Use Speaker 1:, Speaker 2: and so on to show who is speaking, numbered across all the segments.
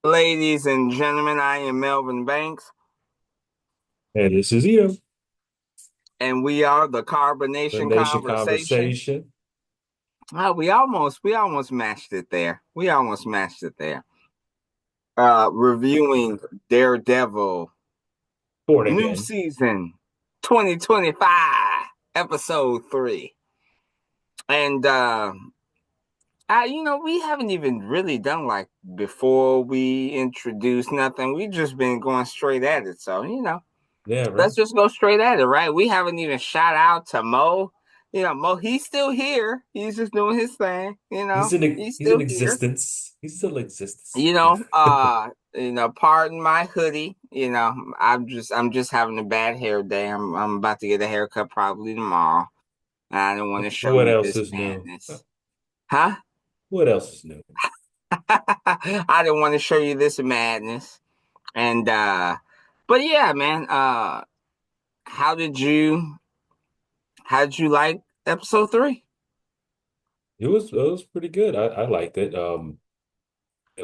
Speaker 1: Ladies and gentlemen, I am Melvin Banks,
Speaker 2: And this is Ito,
Speaker 1: and we are the
Speaker 2: the
Speaker 1: Carbonation
Speaker 2: Nation
Speaker 1: Conversation.
Speaker 2: Conversation.
Speaker 1: We almost matched it there. We almost matched it there. Reviewing Daredevil,
Speaker 2: Born
Speaker 1: new
Speaker 2: again.
Speaker 1: season, 2025, episode 3, and we haven't even really done like before we introduce nothing. We've just been going straight at it, so
Speaker 2: Yeah,
Speaker 1: let's
Speaker 2: right.
Speaker 1: just go straight at it, right? We haven't even shout out to Mo. Mo, he's still here. He's just doing his thing. He's
Speaker 2: He's in
Speaker 1: still here.
Speaker 2: existence. He's still existence.
Speaker 1: Pardon my hoodie. I'm just having a bad hair day. I'm about to get a haircut probably tomorrow. I don't want to show
Speaker 2: What
Speaker 1: you
Speaker 2: else
Speaker 1: this
Speaker 2: is new?
Speaker 1: madness. Huh?
Speaker 2: What else is new?
Speaker 1: I didn't want to show you this madness. And but yeah, man, how did you how did you like episode 3?
Speaker 2: It was pretty good. I liked it. Of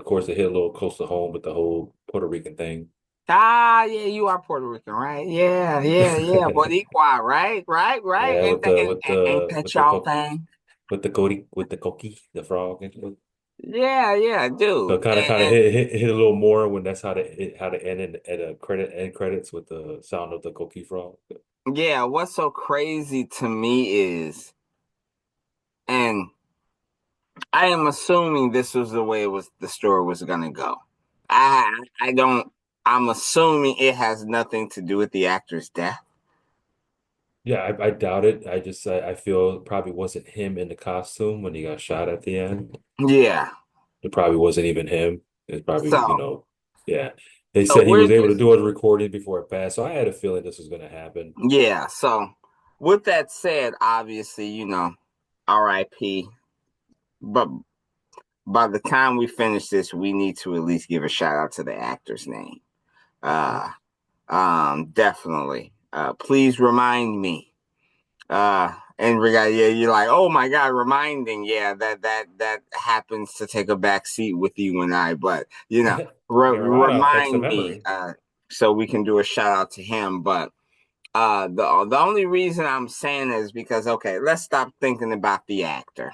Speaker 2: course it hit a little close to home with the whole Puerto Rican thing.
Speaker 1: Ah, yeah, you are Puerto Rican, right? Yeah, yeah, yeah. Boricua, right? Right, right.
Speaker 2: Yeah,
Speaker 1: Ain't
Speaker 2: with
Speaker 1: that,
Speaker 2: the
Speaker 1: ain't,
Speaker 2: with
Speaker 1: ain't
Speaker 2: the with
Speaker 1: that
Speaker 2: the
Speaker 1: y'all
Speaker 2: co
Speaker 1: thing?
Speaker 2: with the Cody with the Koki, the frog.
Speaker 1: Yeah, yeah,
Speaker 2: So
Speaker 1: dude.
Speaker 2: kind of hit a little more when that's how to end in at a end credits with the sound of the Koki frog.
Speaker 1: Yeah, what's so crazy to me is, and I am assuming this was the way the story was gonna go. I don't. I'm assuming it has nothing to do with the actor's death.
Speaker 2: Yeah, I doubt it. I feel it probably wasn't him in the costume when he got shot at the end.
Speaker 1: Yeah.
Speaker 2: It probably wasn't even him. It's probably,
Speaker 1: So,
Speaker 2: yeah. They
Speaker 1: so
Speaker 2: said he
Speaker 1: we're
Speaker 2: was able to
Speaker 1: just
Speaker 2: do a recording before it passed, so I had a feeling this was going to happen.
Speaker 1: yeah. So, with that said, obviously, R.I.P. But by the time we finish this, we need to at least give a shout out to the actor's name. Uh, Definitely. Please remind me. And yeah, you're like, oh my god, reminding. Yeah, that happens to take a back seat with you and I. But
Speaker 2: Marijuana affects the
Speaker 1: remind me,
Speaker 2: memory.
Speaker 1: so we can do a shout out to him. But the only reason I'm saying is because okay, let's stop thinking about the actor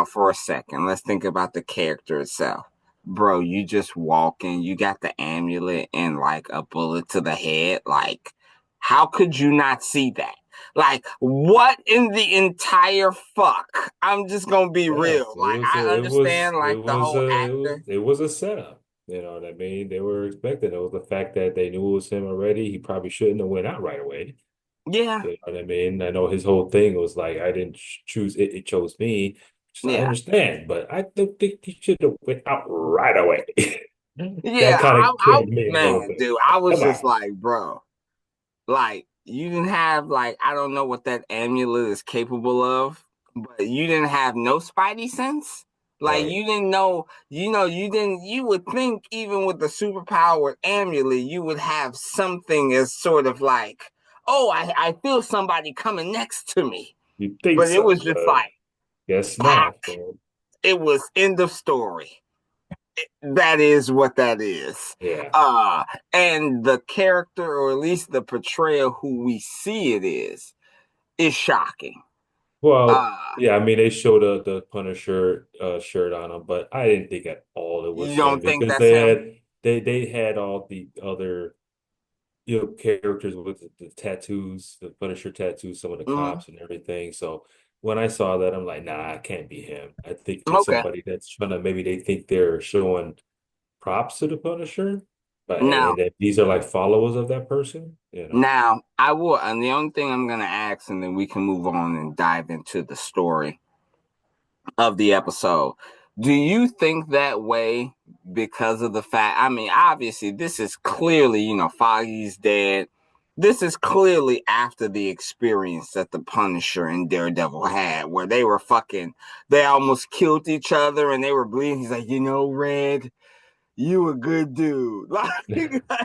Speaker 1: for a second. Let's think about the character itself. Bro, you just walking, you got the amulet and like a bullet to the head. Like, how could you not see that? Like, what in the entire fuck? I'm just gonna be
Speaker 2: Yes,
Speaker 1: real. Like, I understand like the whole actor.
Speaker 2: it was a setup. You know what I mean? They were expecting it. Was the fact that they knew it was him already. He probably shouldn't have went out right away.
Speaker 1: Yeah,
Speaker 2: You know what I mean? I know his whole thing was like, I didn't choose it, it chose me. Which I
Speaker 1: yeah,
Speaker 2: understand, but I don't think he should have went out right away.
Speaker 1: yeah.
Speaker 2: That kind of killed me a little
Speaker 1: Man,
Speaker 2: bit.
Speaker 1: dude, I was
Speaker 2: Come
Speaker 1: just
Speaker 2: on.
Speaker 1: like, bro. Like you didn't have like I don't know what that amulet is capable of, but you didn't have no spidey sense. Like
Speaker 2: Right.
Speaker 1: you didn't know, you would think even with the superpowered amulet, you would have something as sort of like, oh, I feel somebody coming next to me.
Speaker 2: You think
Speaker 1: But it
Speaker 2: so,
Speaker 1: was just
Speaker 2: but
Speaker 1: like,
Speaker 2: guess
Speaker 1: pack.
Speaker 2: not. So,
Speaker 1: It was end of story. That is what that is.
Speaker 2: yeah.
Speaker 1: Uh, and the character, or at least the portrayal who we see it is shocking.
Speaker 2: Well,
Speaker 1: Uh,
Speaker 2: yeah, I mean they showed the Punisher shirt on him, but I didn't think at all it
Speaker 1: you
Speaker 2: was him
Speaker 1: don't think
Speaker 2: because
Speaker 1: that's him?
Speaker 2: they had all the other characters with the tattoos, the Punisher tattoos, some of the
Speaker 1: Mm,
Speaker 2: cops and everything. So when I saw that, I'm like, nah, it can't be him. I think it's
Speaker 1: okay.
Speaker 2: somebody that's trying to maybe they think they're showing props to the Punisher, but
Speaker 1: Now,
Speaker 2: and that these are like followers of that person, you know.
Speaker 1: now I will, and the only thing I'm gonna ask, and then we can move on and dive into the story of the episode. Do you think that way because of the fact? I mean, obviously, this is clearly, Foggy's dead. This is clearly after the experience that the Punisher and Daredevil had, where they were they almost killed each other and they were bleeding. He's like, Red, you a good dude. Like,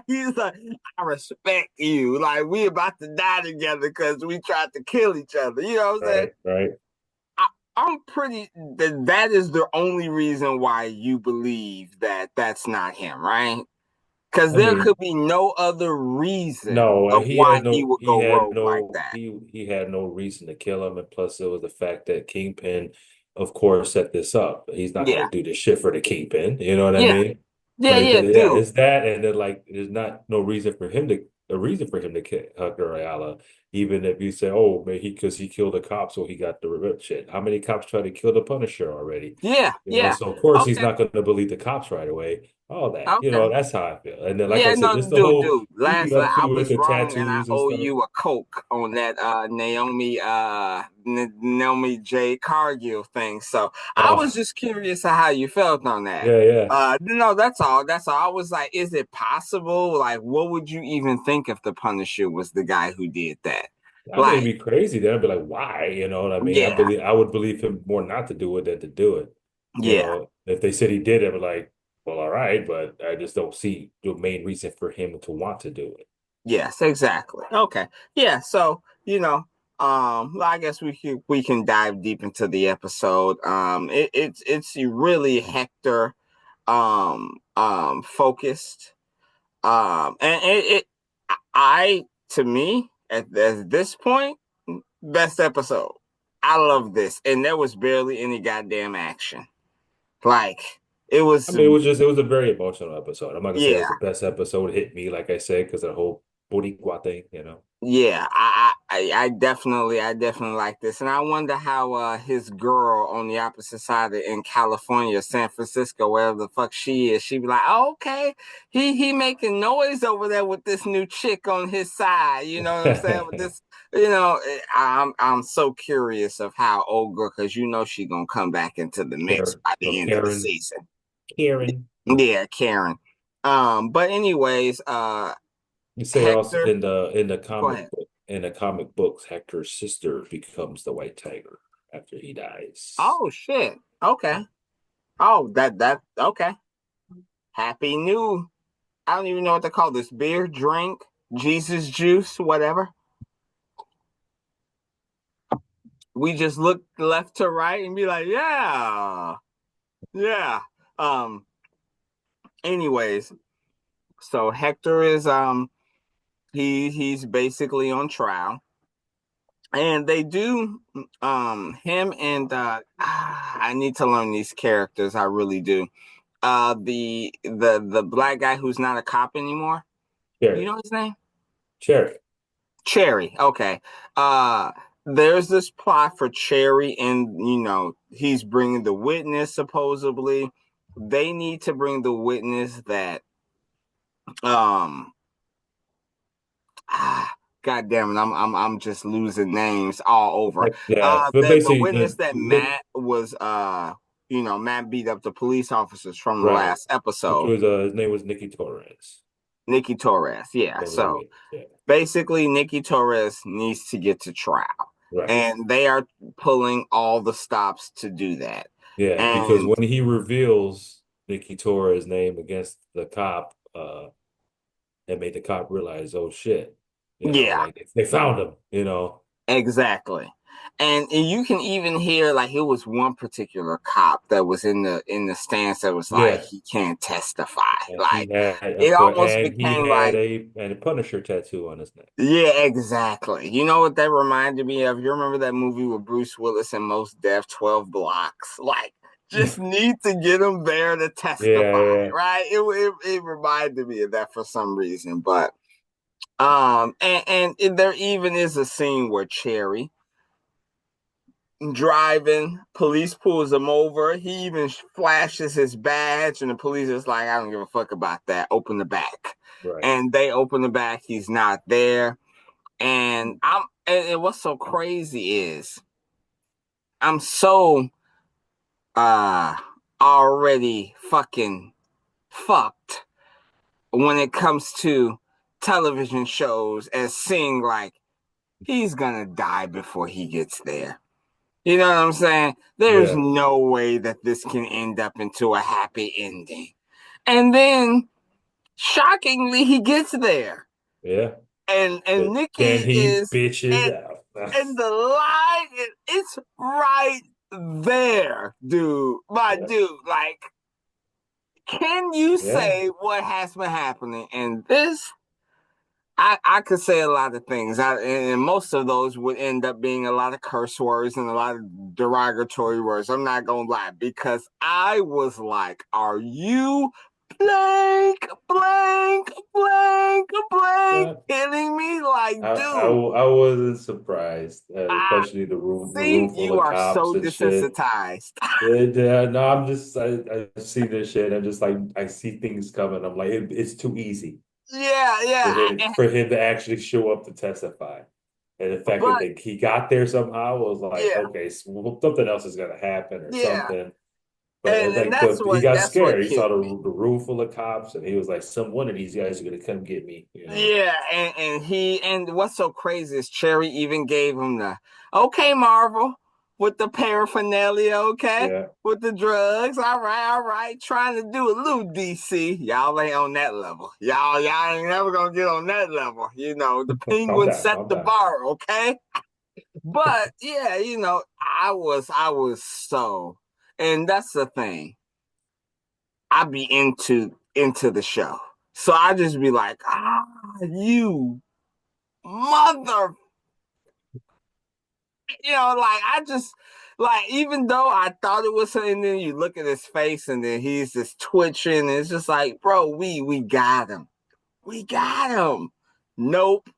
Speaker 1: he's like, I respect you. Like, we about to die together because we tried to kill each other. You know what I'm saying?
Speaker 2: Right, right.
Speaker 1: I'm pretty that is the only reason why you believe that that's not him, right? Because
Speaker 2: I
Speaker 1: there could
Speaker 2: mean,
Speaker 1: be no other reason
Speaker 2: no,
Speaker 1: of why he would go rogue like that.
Speaker 2: he had no reason to kill him, and plus it was the fact that Kingpin, of course, set this up. He's not
Speaker 1: Yeah,
Speaker 2: gonna do this shit for the Kingpin, you know what I
Speaker 1: yeah,
Speaker 2: mean?
Speaker 1: yeah,
Speaker 2: But
Speaker 1: yeah,
Speaker 2: yeah,
Speaker 1: dude.
Speaker 2: it's that, and then like there's not no reason for him to a reason for him to kill Hector Ayala, even if you say, oh, man, he because he killed a cop, so he got the revenge shit. How many cops tried to kill the Punisher already?
Speaker 1: Yeah,
Speaker 2: You know,
Speaker 1: yeah.
Speaker 2: so of course he's
Speaker 1: Okay,
Speaker 2: not going to believe the cops right away. All that, you
Speaker 1: okay.
Speaker 2: know, that's how I feel. And then, like I
Speaker 1: Yeah,
Speaker 2: said,
Speaker 1: no,
Speaker 2: this the whole
Speaker 1: dude.
Speaker 2: leading
Speaker 1: Lastly,
Speaker 2: up
Speaker 1: I
Speaker 2: to with
Speaker 1: was
Speaker 2: the
Speaker 1: wrong, and I
Speaker 2: tattoos and
Speaker 1: owe
Speaker 2: stuff.
Speaker 1: you a Coke on that Naomi J. Cargill thing. So I was
Speaker 2: Oh,
Speaker 1: just curious of how you felt on that.
Speaker 2: yeah, yeah.
Speaker 1: No, that's all. That's all. I was like, is it possible? Like, what would you even think if the Punisher was the guy who did that?
Speaker 2: I mean, it'd
Speaker 1: Like,
Speaker 2: be crazy. Then I'd be like, why? You know what I mean?
Speaker 1: yeah,
Speaker 2: I would believe him more not to do it than to do it. You
Speaker 1: yeah.
Speaker 2: know, if they said he did it, I'd be like, well, all right, but I just don't see the main reason for him to want to do it.
Speaker 1: Yes, exactly. Okay. Yeah, so, I guess we can dive deep into the episode. It's really Hector focused. And I to me at this point, best episode. I love this. And there was barely any goddamn action. Like it
Speaker 2: I
Speaker 1: was
Speaker 2: mean, it was a very emotional episode. I'm not gonna say it was
Speaker 1: yeah.
Speaker 2: the best episode. It hit me, like I said, because of the whole Boricua thing, you know.
Speaker 1: Yeah, I definitely like this, and I wonder how his girl on the opposite side in California, San Francisco, wherever the fuck she is, she be like, oh, okay, he making noise over there with this new chick on his side. You know what I'm saying? With this, I'm so curious of how old girl, because she gonna come back into the mix
Speaker 2: Karen,
Speaker 1: by
Speaker 2: no,
Speaker 1: the end of the
Speaker 2: Karen,
Speaker 1: season.
Speaker 2: Karen.
Speaker 1: Yeah, Karen. But anyways,
Speaker 2: You say also
Speaker 1: Hector, go ahead.
Speaker 2: in the comic books, Hector's sister becomes the White Tiger after he dies.
Speaker 1: Oh shit. Okay. Oh, that okay. Happy New. I don't even know what to call this. Beer, drink, Jesus juice, whatever. We just look left to right and be like, yeah, yeah. Um. Anyways, so Hector is he's basically on trial, and they do him and I need to learn these characters. I really do. The black guy who's not a cop anymore. You
Speaker 2: Cherry,
Speaker 1: know his name?
Speaker 2: Cherry.
Speaker 1: Cherry. Okay. Uh there's this plot for Cherry, and he's bringing the witness supposedly. They need to bring the witness that um ah, God damn it, I'm just losing names all over.
Speaker 2: Like, yeah, but
Speaker 1: The
Speaker 2: basically,
Speaker 1: witness that Matt was Matt beat up the police officers from the
Speaker 2: right,
Speaker 1: last
Speaker 2: which
Speaker 1: episode.
Speaker 2: was his name was Nicky Torres.
Speaker 1: Nikki Torres. Yeah.
Speaker 2: That was the
Speaker 1: So
Speaker 2: witness. Yeah,
Speaker 1: basically Nikki Torres needs to get to trial,
Speaker 2: right.
Speaker 1: and they are pulling all the stops to do that.
Speaker 2: Yeah, because
Speaker 1: And
Speaker 2: when he reveals Nicky Torres' name against the cop, it made the cop realize, oh shit, you know,
Speaker 1: yeah,
Speaker 2: like they found him, you know.
Speaker 1: exactly. And you can even hear like it was one particular cop that was in the stance that was like
Speaker 2: Yeah,
Speaker 1: he can't testify.
Speaker 2: and he
Speaker 1: Like
Speaker 2: had,
Speaker 1: it
Speaker 2: of course,
Speaker 1: almost
Speaker 2: and he
Speaker 1: became
Speaker 2: had
Speaker 1: like,
Speaker 2: a Punisher tattoo on his neck.
Speaker 1: yeah, exactly. You know what that reminded me of? You remember that movie with Bruce Willis and Most Def, 12 Blocks? Like, just need to get him there to
Speaker 2: Yeah,
Speaker 1: testify,
Speaker 2: yeah,
Speaker 1: right? It reminded me of that for some reason. But and there even is a scene where Cherry driving, police pulls him over. He even flashes his badge, and the police is like, I don't give a fuck about that. Open the back.
Speaker 2: right.
Speaker 1: And they open the back, he's not there. And what's so crazy is I'm so uh already fucking fucked when it comes to television shows as seeing like he's gonna die before he gets there. You know what I'm saying? There's
Speaker 2: Yeah,
Speaker 1: no way that this can end up into a happy ending. And then shockingly he gets there.
Speaker 2: yeah.
Speaker 1: And
Speaker 2: But
Speaker 1: Nikki
Speaker 2: can he
Speaker 1: is
Speaker 2: bitches
Speaker 1: at
Speaker 2: out?
Speaker 1: and the line it's right there, dude. My
Speaker 2: Yeah,
Speaker 1: dude, like, can you
Speaker 2: yeah.
Speaker 1: say what has been happening? And this, I could say a lot of things, and most of those would end up being a lot of curse words and a lot of derogatory words. I'm not gonna lie, because I was like, "Are you blank, blank, blank, blank
Speaker 2: Uh,
Speaker 1: kidding me?" Like, dude,
Speaker 2: I wasn't surprised,
Speaker 1: I
Speaker 2: especially the
Speaker 1: see
Speaker 2: room full
Speaker 1: you
Speaker 2: of
Speaker 1: are
Speaker 2: cops
Speaker 1: so
Speaker 2: and shit.
Speaker 1: desensitized.
Speaker 2: Yeah, no, I see this shit. I'm just like I see things coming. I'm like it's too easy
Speaker 1: Yeah, yeah,
Speaker 2: for him to actually show up to testify, and the fact
Speaker 1: but
Speaker 2: that he got there somehow was like
Speaker 1: yeah,
Speaker 2: okay, so something else is gonna happen or
Speaker 1: yeah,
Speaker 2: something. But
Speaker 1: and
Speaker 2: like he
Speaker 1: that's
Speaker 2: got
Speaker 1: that's what
Speaker 2: scared. He saw
Speaker 1: killed me.
Speaker 2: the room full of cops, and he was like, "Some one of these guys are gonna come get me," you know.
Speaker 1: Yeah, and what's so crazy is Cherry even gave him the okay, Marvel, with the paraphernalia, okay,
Speaker 2: Yeah,
Speaker 1: with the drugs, all right, trying to do a little DC. Y'all ain't on that level. Y'all ain't never gonna get on that level. You know, the
Speaker 2: calm
Speaker 1: Penguin
Speaker 2: down,
Speaker 1: set
Speaker 2: calm
Speaker 1: the
Speaker 2: down.
Speaker 1: bar, okay. But yeah, you know, I was so, and that's the thing. I be into the show, so I just be like, you mother, like I just like, even though I thought it was, and then you look at his face and then he's just twitching, and it's just like, bro, we got him. We got him. Nope,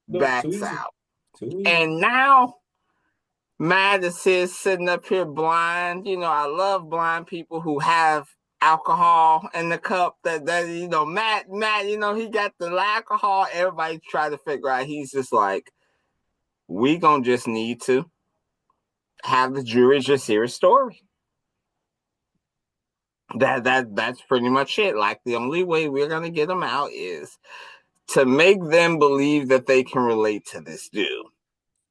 Speaker 2: Nope, too
Speaker 1: backs
Speaker 2: easy,
Speaker 1: out.
Speaker 2: too easy.
Speaker 1: And now Matt is here sitting up here blind. I love blind people who have alcohol in the cup. That Matt, he got the alcohol. Everybody try to figure out. He's just like, we gonna just need to have the jury just hear a story. That's pretty much it. Like, the only way we're gonna get them out is to make them believe that they can relate to this dude.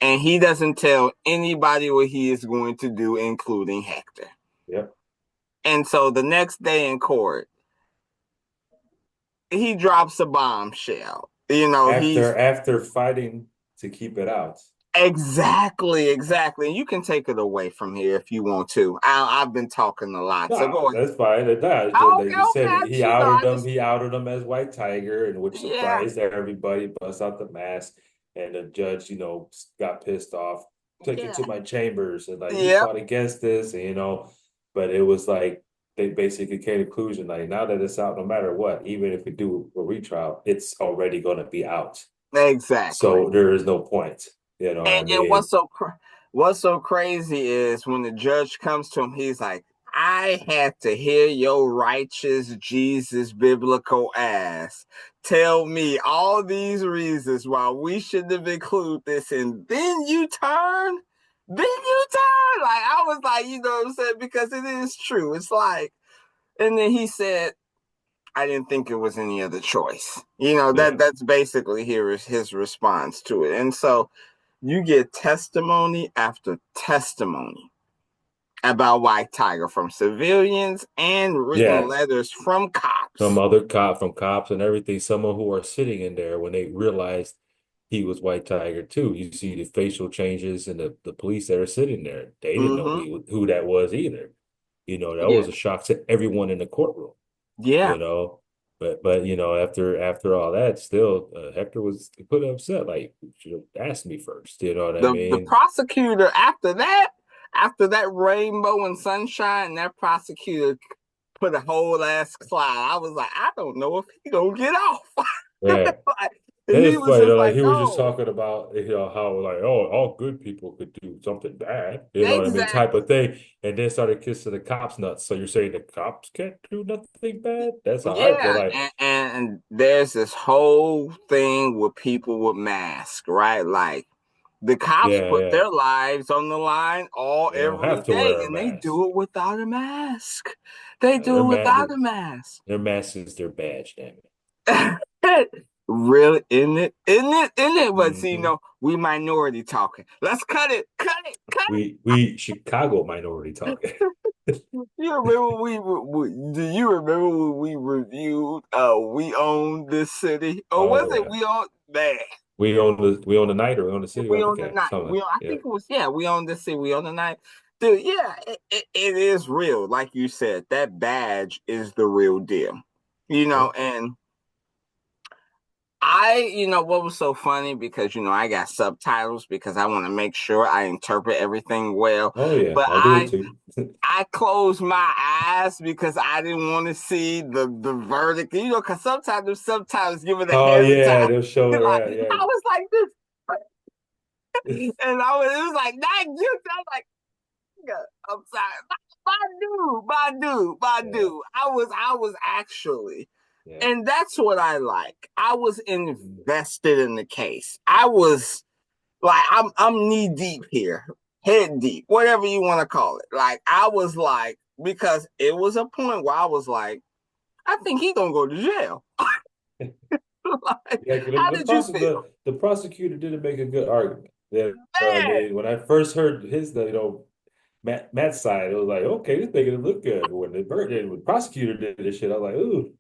Speaker 1: And he doesn't tell anybody what he is going to do, including Hector.
Speaker 2: Yep.
Speaker 1: And so the next day in court, he drops a bombshell. He's
Speaker 2: After fighting to keep it out.
Speaker 1: exactly. And you can take it away from here if you want to. I've been talking a lot, so
Speaker 2: No,
Speaker 1: go ahead.
Speaker 2: that's fine. Nah,
Speaker 1: Okay,
Speaker 2: they
Speaker 1: okay.
Speaker 2: said
Speaker 1: I
Speaker 2: he
Speaker 1: just, I
Speaker 2: outed them.
Speaker 1: just,
Speaker 2: He outed them as White Tiger, and which
Speaker 1: yeah,
Speaker 2: surprised everybody. Busts out the mask, and the judge, got pissed off. Take it
Speaker 1: yeah,
Speaker 2: to my chambers, and like he
Speaker 1: yeah,
Speaker 2: fought against this, and but it was like they basically came to the conclusion like now that it's out, no matter what, even if we do a retrial, it's already going to be out.
Speaker 1: exactly.
Speaker 2: So there is no point. You know what I
Speaker 1: And
Speaker 2: mean?
Speaker 1: what's so crazy is when the judge comes to him, he's like, "I had to hear your righteous Jesus biblical ass tell me all these reasons why we shouldn't have included this, and then you turn, Like, I was like, you know what I'm saying? Because it is true. It's like, and then he said, I didn't think it was any other choice.
Speaker 2: Yeah.
Speaker 1: That's basically here is his response to it. And so you get testimony after testimony about White Tiger from civilians and written
Speaker 2: Yeah.
Speaker 1: letters from
Speaker 2: From
Speaker 1: cops.
Speaker 2: other from cops and everything, someone who are sitting in there when they realized he was White Tiger too. You see the facial changes and the police that are sitting there. They didn't know
Speaker 1: Mm-hmm.
Speaker 2: who that was either. That
Speaker 1: Yeah.
Speaker 2: was a shock to everyone in the courtroom,
Speaker 1: Yeah.
Speaker 2: you know. But after all that, still Hector was put upset. Like, you should have asked me first. You know what I
Speaker 1: The
Speaker 2: mean?
Speaker 1: prosecutor after that rainbow and sunshine, that prosecutor put a whole ass cloud. I was like, I don't know if he gonna get off.
Speaker 2: Yeah.
Speaker 1: Like, and
Speaker 2: And
Speaker 1: he
Speaker 2: it's
Speaker 1: was
Speaker 2: funny,
Speaker 1: just
Speaker 2: like
Speaker 1: like,
Speaker 2: he was just
Speaker 1: no,
Speaker 2: talking about how like all good people could do something bad, you know what I mean, type
Speaker 1: exactly.
Speaker 2: of thing, and then started kissing the cops nuts. So you're saying the cops can't do nothing bad? That's how I feel
Speaker 1: Yeah,
Speaker 2: like.
Speaker 1: and there's this whole thing with people with masks, right? Like, the cops
Speaker 2: Yeah,
Speaker 1: put
Speaker 2: yeah,
Speaker 1: their lives on the line all
Speaker 2: they don't
Speaker 1: every
Speaker 2: have to
Speaker 1: day,
Speaker 2: wear a
Speaker 1: and they
Speaker 2: mask.
Speaker 1: do it without a mask. They
Speaker 2: Their
Speaker 1: do it
Speaker 2: ma-
Speaker 1: without
Speaker 2: their,
Speaker 1: a mask.
Speaker 2: their mask is their badge, damn it.
Speaker 1: Really, isn't it? Isn't it? But see,
Speaker 2: Hmm.
Speaker 1: we minority talking. Let's cut it. Cut it. Cut
Speaker 2: We Chicago minority talking.
Speaker 1: it. You remember do you remember when we reviewed We Own This City? Or was
Speaker 2: Oh
Speaker 1: it
Speaker 2: yeah,
Speaker 1: We Own Man?
Speaker 2: we own the night or we own the city. I
Speaker 1: We Own the
Speaker 2: forget
Speaker 1: Night.
Speaker 2: something.
Speaker 1: I
Speaker 2: Yeah,
Speaker 1: think it was, yeah, We Own This City, We Own the Night. Dude, yeah, it is real. Like you said, that badge is the real deal.
Speaker 2: Yep.
Speaker 1: And what was so funny because I got subtitles because I want to make sure I interpret everything well.
Speaker 2: Oh yeah,
Speaker 1: But
Speaker 2: I do it too.
Speaker 1: I closed my eyes because I didn't want to see the verdict. Because sometimes the subtitles give it
Speaker 2: Oh
Speaker 1: ahead of
Speaker 2: yeah,
Speaker 1: time.
Speaker 2: they'll show it
Speaker 1: Like
Speaker 2: right. Yeah.
Speaker 1: I was like this, and it was like not you. I'm like, "Yeah, I'm sorry, my
Speaker 2: Yeah.
Speaker 1: dude. I was actually,
Speaker 2: Yeah.
Speaker 1: and that's what I like. I was invested in the case. I was like, I'm knee deep here, head deep, whatever you want to call it. Like I was like, because it was a point where I was like, I think he's gonna go to jail. Like,
Speaker 2: Yeah, 'cause
Speaker 1: how did you feel,
Speaker 2: the prosecutor didn't make a good argument. Yeah, I
Speaker 1: man?
Speaker 2: mean, when I first heard Matt's side, it was like, okay, this making it look good. But when the prosecutor did this shit, I was like, ooh,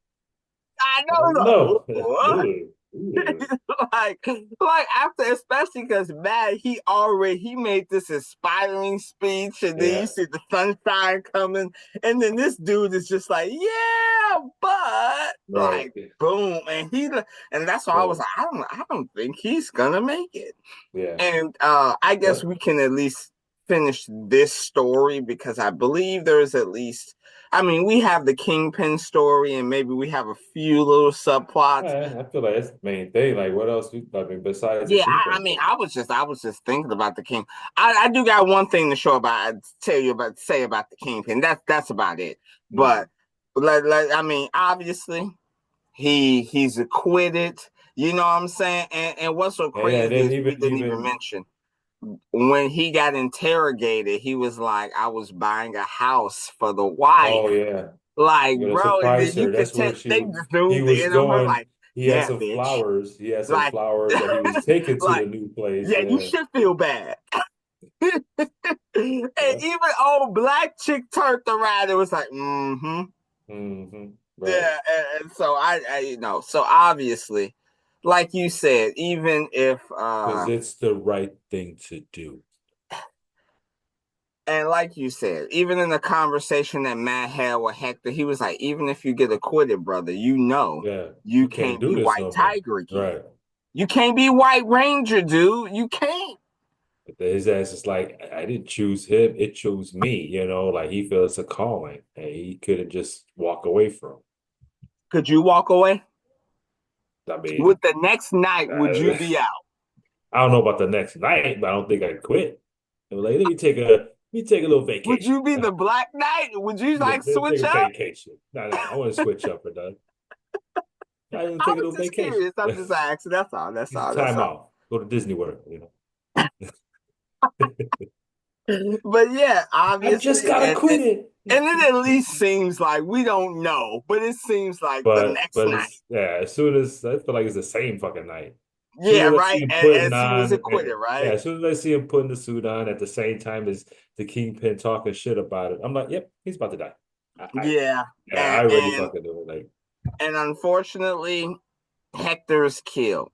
Speaker 1: I
Speaker 2: I don't
Speaker 1: know.
Speaker 2: know. Ooh, ooh.
Speaker 1: like after, especially because Matt, he made this inspiring speech, and then you
Speaker 2: Yeah,
Speaker 1: see the sunshine coming, and then this dude is just like, yeah, but
Speaker 2: right.
Speaker 1: like boom, and that's why I was
Speaker 2: So
Speaker 1: like, I don't think he's gonna make it.
Speaker 2: yeah,
Speaker 1: And I guess
Speaker 2: but
Speaker 1: we can at least finish this story because I believe there is at least, I mean, we have the Kingpin story and maybe we have a few little subplots.
Speaker 2: I feel like that's the main thing. Like, what else? I mean, besides the
Speaker 1: Yeah, I
Speaker 2: kingpin
Speaker 1: mean,
Speaker 2: thing.
Speaker 1: I was just thinking about the King. I do got one thing to show about, say about the Kingpin. That's about it.
Speaker 2: Mm.
Speaker 1: But I mean, obviously he's acquitted. You know what I'm saying? And what's so
Speaker 2: Yeah, yeah. And
Speaker 1: crazy
Speaker 2: then
Speaker 1: is we didn't even mention when he got interrogated, he was like, I was buying a house for the wife.
Speaker 2: oh yeah.
Speaker 1: Like,
Speaker 2: You're gonna
Speaker 1: bro, and then
Speaker 2: surprise
Speaker 1: you
Speaker 2: her.
Speaker 1: could
Speaker 2: That's
Speaker 1: tell
Speaker 2: where
Speaker 1: they
Speaker 2: he
Speaker 1: zoomed
Speaker 2: was
Speaker 1: in on her
Speaker 2: going.
Speaker 1: like, yeah, bitch.
Speaker 2: He had some
Speaker 1: Like,
Speaker 2: flowers that he was taking to the
Speaker 1: like,
Speaker 2: new place.
Speaker 1: yeah, you
Speaker 2: Yeah.
Speaker 1: should feel bad. And
Speaker 2: Yeah.
Speaker 1: even old black chick turned around and was like, mm-hmm.
Speaker 2: Right.
Speaker 1: Yeah, and so so obviously, like you said, even if
Speaker 2: Because it's the right thing to do.
Speaker 1: and like you said, even in the conversation that Matt had with Hector, he was like, even if you get acquitted, brother,
Speaker 2: Yeah.
Speaker 1: you
Speaker 2: You can't
Speaker 1: can't
Speaker 2: do
Speaker 1: be
Speaker 2: this
Speaker 1: White
Speaker 2: no more.
Speaker 1: Tiger again.
Speaker 2: Right.
Speaker 1: You can't be White Ranger, dude. You can't.
Speaker 2: But his ass is like, I didn't choose him. It chose me. Like he feels a calling and he couldn't just walk away from.
Speaker 1: Could you walk away?
Speaker 2: I mean,
Speaker 1: With the next night, would you
Speaker 2: I,
Speaker 1: be out?
Speaker 2: I don't know about the next night, but I don't think I'd quit. I was like, let me take a little
Speaker 1: Would
Speaker 2: vacation.
Speaker 1: you be the Black Knight? Would you
Speaker 2: Yeah,
Speaker 1: like
Speaker 2: let's take
Speaker 1: switch
Speaker 2: a
Speaker 1: up?
Speaker 2: vacation. No, I want to switch up or done. I didn't
Speaker 1: I
Speaker 2: take a
Speaker 1: was
Speaker 2: little
Speaker 1: just
Speaker 2: vacation.
Speaker 1: curious. I'm just asking. That's all. That's
Speaker 2: Need some
Speaker 1: all. That's
Speaker 2: time
Speaker 1: all.
Speaker 2: off. Go to Disney World.
Speaker 1: But yeah,
Speaker 2: I just
Speaker 1: obviously,
Speaker 2: got
Speaker 1: and
Speaker 2: acquitted.
Speaker 1: it at least seems like we don't know, but it seems like the next
Speaker 2: But
Speaker 1: night.
Speaker 2: it's yeah. As soon as I feel like it's the same fucking night. As soon
Speaker 1: Yeah,
Speaker 2: as I
Speaker 1: right.
Speaker 2: see him putting
Speaker 1: As he was
Speaker 2: on,
Speaker 1: acquitted,
Speaker 2: yeah.
Speaker 1: right?
Speaker 2: As soon as I see him putting the suit on at the same time as the kingpin talking shit about it, I'm like, yep, he's about to die.
Speaker 1: Yeah,
Speaker 2: Yeah,
Speaker 1: and
Speaker 2: I already
Speaker 1: and
Speaker 2: fucking know. Like,
Speaker 1: and unfortunately, Hector is killed.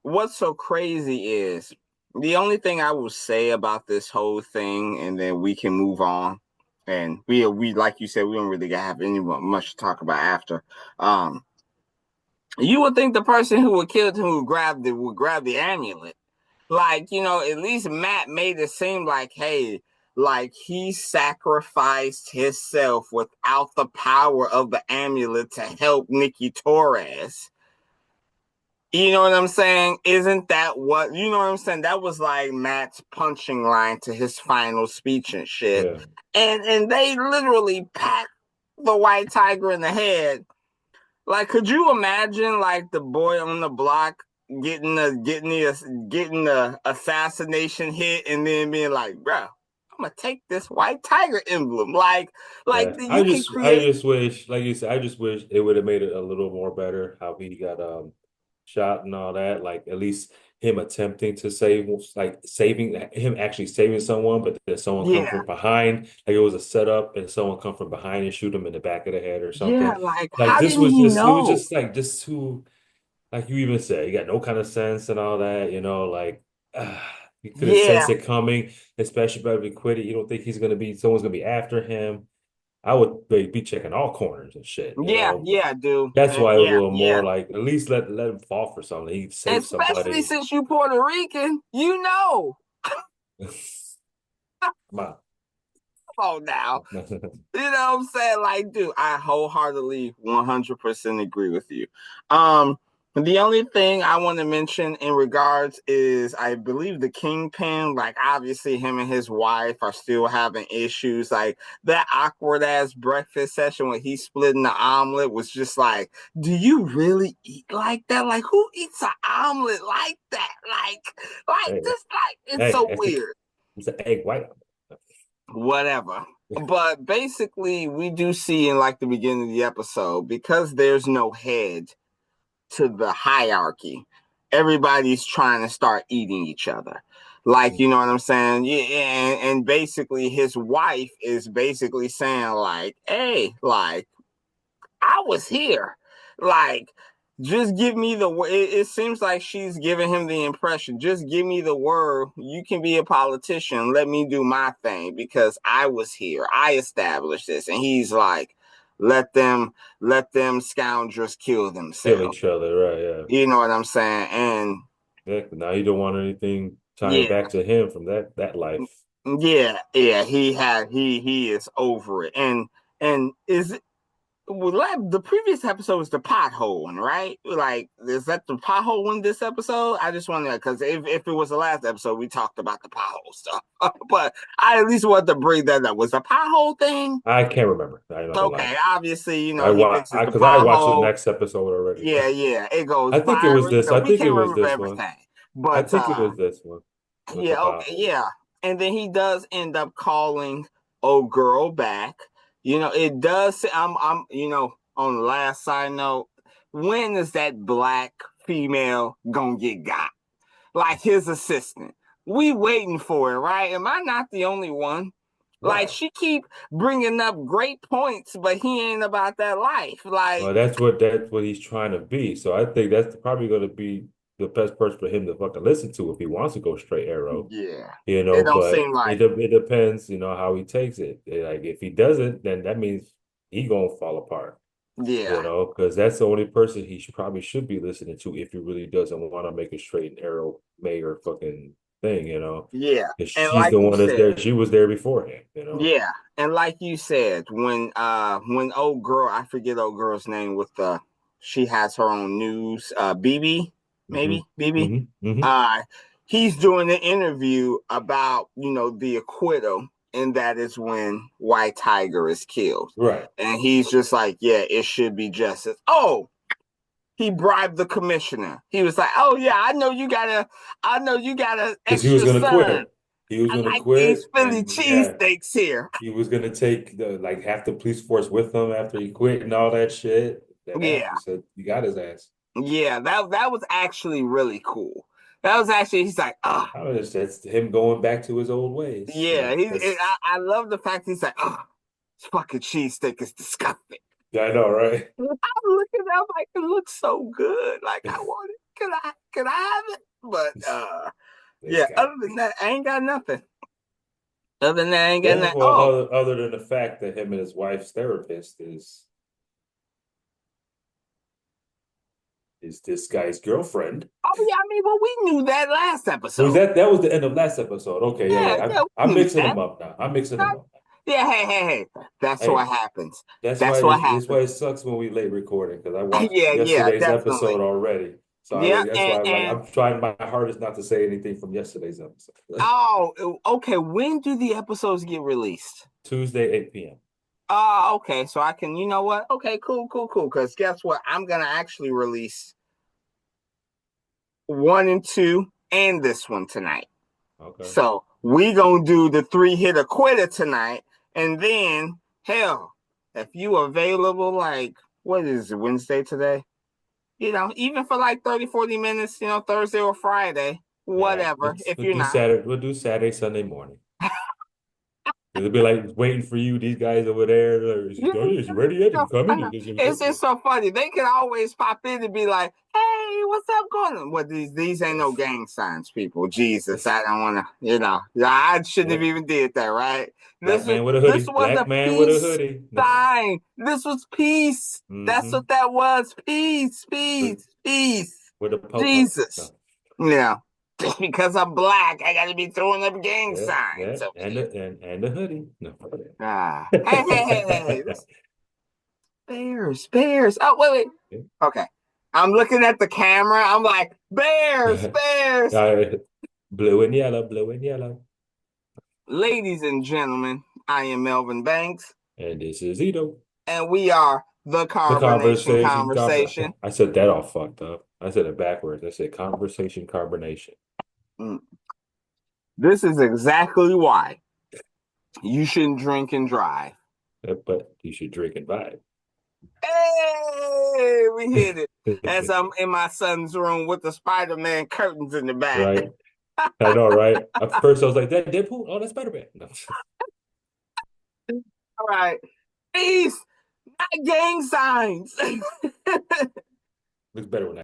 Speaker 1: What's so crazy is the only thing I will say about this whole thing, and then we can move on. And we like you said, we don't really have any much to talk about after. Um, you would think the person who would kill him would grab the amulet. Like, at least Matt made it seem like, hey, like he sacrificed himself without the power of the amulet to help Nikki Torres. You know what I'm saying? Isn't that what, you know what I'm saying? That was like Matt's punching line to his final speech and shit.
Speaker 2: yeah,
Speaker 1: And they literally packed the white tiger in the head. Like, could you imagine like the boy on the block getting the assassination hit and then being like, bro, I'm gonna take this white tiger emblem. Like
Speaker 2: yeah.
Speaker 1: you can
Speaker 2: I
Speaker 1: create.
Speaker 2: just wish, like you said, I just wish it would have made it a little more better how he got shot and all that. Like at least him attempting to save, like saving him actually saving someone, but then someone come
Speaker 1: Yeah,
Speaker 2: from behind, like it was a setup, and someone come from behind and shoot him in the back of the head or
Speaker 1: yeah.
Speaker 2: something.
Speaker 1: Like,
Speaker 2: Like
Speaker 1: how
Speaker 2: this
Speaker 1: didn't
Speaker 2: was
Speaker 1: he
Speaker 2: just, it was
Speaker 1: know?
Speaker 2: just like too, like you even said, he got no kind of sense and all that, like. You could have
Speaker 1: Yeah,
Speaker 2: sensed it coming, especially if he quit it. You don't think someone's gonna be after him. I would be checking all corners and shit, you
Speaker 1: yeah,
Speaker 2: know. But
Speaker 1: yeah, dude.
Speaker 2: that's why it was a
Speaker 1: Yeah,
Speaker 2: little
Speaker 1: yeah.
Speaker 2: more like at least let him fall for something. He saved
Speaker 1: Especially
Speaker 2: somebody.
Speaker 1: since you Puerto Rican, you know.
Speaker 2: Come
Speaker 1: Come on now.
Speaker 2: on.
Speaker 1: You know what I'm saying? Like, dude, I wholeheartedly 100% agree with you. The only thing I want to mention in regards is I believe the Kingpin, like, obviously him and his wife are still having issues. Like, that awkward ass breakfast session when he's splitting the omelet was just like, do you really eat like that? Like, who eats an omelet like that? Like
Speaker 2: Hey,
Speaker 1: this, like, it's
Speaker 2: hey,
Speaker 1: so weird.
Speaker 2: it's an egg white.
Speaker 1: Whatever. But basically, we do see in like the beginning of the episode, because there's no head to the hierarchy, everybody's trying to start eating each other. Like, you know what I'm saying? Yeah, and basically his wife is basically saying, like, hey, like, I was here. Like, just give me the word. It seems like she's giving him the impression. Just give me the word. You can be a politician. Let me do my thing because I was here. I established this. And he's like, let them scoundrels kill
Speaker 2: Kill
Speaker 1: themselves.
Speaker 2: each other, right? Yeah.
Speaker 1: You know what I'm saying? And
Speaker 2: Yeah. Now you don't want anything tying
Speaker 1: yeah,
Speaker 2: back to him from that life.
Speaker 1: yeah. He is over it. And is well, the previous episode was the pothole one, right? Like, is that the pothole one this episode? I just wonder because if it was the last episode, we talked about the pothole stuff. But I at least want to bring that up. Was the pothole thing?
Speaker 2: I can't remember. I'm not gonna lie.
Speaker 1: Okay, obviously, he fixes the
Speaker 2: Because I watched the
Speaker 1: pothole.
Speaker 2: next episode already.
Speaker 1: Yeah, it goes
Speaker 2: I think it was
Speaker 1: viral.
Speaker 2: this. I
Speaker 1: We
Speaker 2: think it
Speaker 1: can't
Speaker 2: was
Speaker 1: remember
Speaker 2: this one.
Speaker 1: everything,
Speaker 2: I
Speaker 1: but
Speaker 2: think it was this one with the
Speaker 1: yeah, okay,
Speaker 2: pothole.
Speaker 1: yeah. And then he does end up calling old girl back. It does say on the last side note, when is that black female gonna get got? Like his assistant. We waiting for it, right? Am I not the only one? Like
Speaker 2: Right.
Speaker 1: she keep bringing up great points, but he ain't about that life. Like,
Speaker 2: Well, that's what he's trying to be. So I think that's probably going to be the best person for him to fucking listen to if he wants to go straight arrow,
Speaker 1: yeah,
Speaker 2: you
Speaker 1: it
Speaker 2: know.
Speaker 1: don't
Speaker 2: But
Speaker 1: seem like,
Speaker 2: it depends, how he takes it. Like if he doesn't, then that means he gonna fall apart,
Speaker 1: yeah,
Speaker 2: because that's the only person he probably should be listening to if he really doesn't want to make a straight and arrow mayor fucking thing.
Speaker 1: yeah.
Speaker 2: Because
Speaker 1: And
Speaker 2: she's
Speaker 1: like
Speaker 2: the
Speaker 1: you
Speaker 2: one that's
Speaker 1: said,
Speaker 2: there. She was there before him.
Speaker 1: yeah, and like you said, when old girl, I forget old girl's name with the she has her own news, BB,
Speaker 2: Hmm.
Speaker 1: maybe BB.
Speaker 2: Hmm. Hmm.
Speaker 1: Uh he's doing an interview about, the acquittal, and that is when White Tiger is killed.
Speaker 2: Right.
Speaker 1: And he's just like, yeah, it should be justice. Oh, he bribed the commissioner. He was like, oh yeah, I know you got an
Speaker 2: Because he was
Speaker 1: extra
Speaker 2: going to
Speaker 1: son.
Speaker 2: quit. He was
Speaker 1: I
Speaker 2: going to
Speaker 1: like these
Speaker 2: quit,
Speaker 1: Philly
Speaker 2: and yeah,
Speaker 1: cheesesteaks here.
Speaker 2: he was going to take like half the police force with him after he quit and all that shit. That
Speaker 1: Yeah,
Speaker 2: happened. So he got his ass.
Speaker 1: yeah, that was actually really cool. That was actually he's like, oh,
Speaker 2: I was that's him going back to his old ways.
Speaker 1: yeah.
Speaker 2: That's
Speaker 1: I love the fact he's like, oh, this fucking cheesesteak is disgusting.
Speaker 2: yeah, I know, right?
Speaker 1: I'm looking at it, I'm like, it looks so good. Like I want it. Can I have it? But
Speaker 2: This
Speaker 1: yeah.
Speaker 2: guy.
Speaker 1: Other than that, I ain't got nothing. Other than that, I ain't got
Speaker 2: Yeah,
Speaker 1: nothing.
Speaker 2: well,
Speaker 1: Oh,
Speaker 2: other than the fact that him and his wife's therapist is this guy's girlfriend.
Speaker 1: oh yeah. I mean, well, we knew that last
Speaker 2: Was
Speaker 1: episode.
Speaker 2: that was the end of last episode? Okay, yeah,
Speaker 1: Yeah,
Speaker 2: yeah.
Speaker 1: yeah, we
Speaker 2: I'm
Speaker 1: knew
Speaker 2: mixing
Speaker 1: that.
Speaker 2: them up now. I'm mixing them up.
Speaker 1: Yeah, hey. That's what
Speaker 2: Hey,
Speaker 1: happens.
Speaker 2: that's
Speaker 1: That's
Speaker 2: why
Speaker 1: what
Speaker 2: that's why
Speaker 1: happens.
Speaker 2: it sucks when we late recording because I watched
Speaker 1: Yeah,
Speaker 2: yesterday's episode
Speaker 1: definitely.
Speaker 2: already. So
Speaker 1: Yeah,
Speaker 2: that's
Speaker 1: and,
Speaker 2: why
Speaker 1: and
Speaker 2: I'm trying my hardest not to say anything from yesterday's episode.
Speaker 1: oh, okay. When do the episodes get released?
Speaker 2: Tuesday, 8 p.m.
Speaker 1: Okay. So I can, you know what? Okay, cool. Because guess what? I'm gonna actually release one and two and this one tonight.
Speaker 2: Okay.
Speaker 1: So we gonna do the three hitter quitter tonight, and then hell, if you available, like what is it, Wednesday today? Even for like 30, 40 minutes, Thursday or Friday,
Speaker 2: Yeah,
Speaker 1: whatever. If
Speaker 2: we'll
Speaker 1: you're
Speaker 2: do
Speaker 1: not,
Speaker 2: Saturday. We'll do Saturday, Sunday morning. It'll be like waiting for you. These guys over there, like,
Speaker 1: Yeah,
Speaker 2: is you ready yet?
Speaker 1: no,
Speaker 2: I'm
Speaker 1: I
Speaker 2: coming.
Speaker 1: know. It's just so funny. They can always pop in and be like, "Hey, what's up going on?" What these ain't no gang signs, people. Jesus, I don't want to. I shouldn't have
Speaker 2: Yeah.
Speaker 1: even did that. Right?
Speaker 2: Black man with a
Speaker 1: This
Speaker 2: hoodie.
Speaker 1: was
Speaker 2: Black
Speaker 1: a
Speaker 2: man with a
Speaker 1: peace
Speaker 2: hoodie. No.
Speaker 1: sign. This was peace. That's
Speaker 2: Mm-hmm.
Speaker 1: what that was. Peace,
Speaker 2: With,
Speaker 1: peace, peace.
Speaker 2: with a po-po.
Speaker 1: Jesus.
Speaker 2: No.
Speaker 1: Yeah. Just because I'm black, I got to be throwing up gang
Speaker 2: Yeah, yeah,
Speaker 1: signs over
Speaker 2: and
Speaker 1: here.
Speaker 2: the hoodie. No.
Speaker 1: Hey, hey, hey, hey. Bears, bears. Oh, wait, wait. Okay. I'm looking at the camera. I'm like, bears, bears.
Speaker 2: Uh, blue and yellow, blue and yellow.
Speaker 1: Ladies and gentlemen, I am Melvin Banks,
Speaker 2: And this is Ito.
Speaker 1: and we are the
Speaker 2: The
Speaker 1: Carbonation
Speaker 2: conversation.
Speaker 1: Conversation.
Speaker 2: I said that all fucked up. I said it backwards. I said conversation carbonation.
Speaker 1: Mm. This is exactly why you shouldn't drink and drive.
Speaker 2: But you should drink and vibe.
Speaker 1: Hey, we hit it. As I'm in my son's room with the Spider-Man curtains in the back.
Speaker 2: Right? I know, right? At first I was like, that Deadpool? Oh, that's Spider-Man. No.
Speaker 1: All right. Peace, not gang signs.
Speaker 2: Looks better when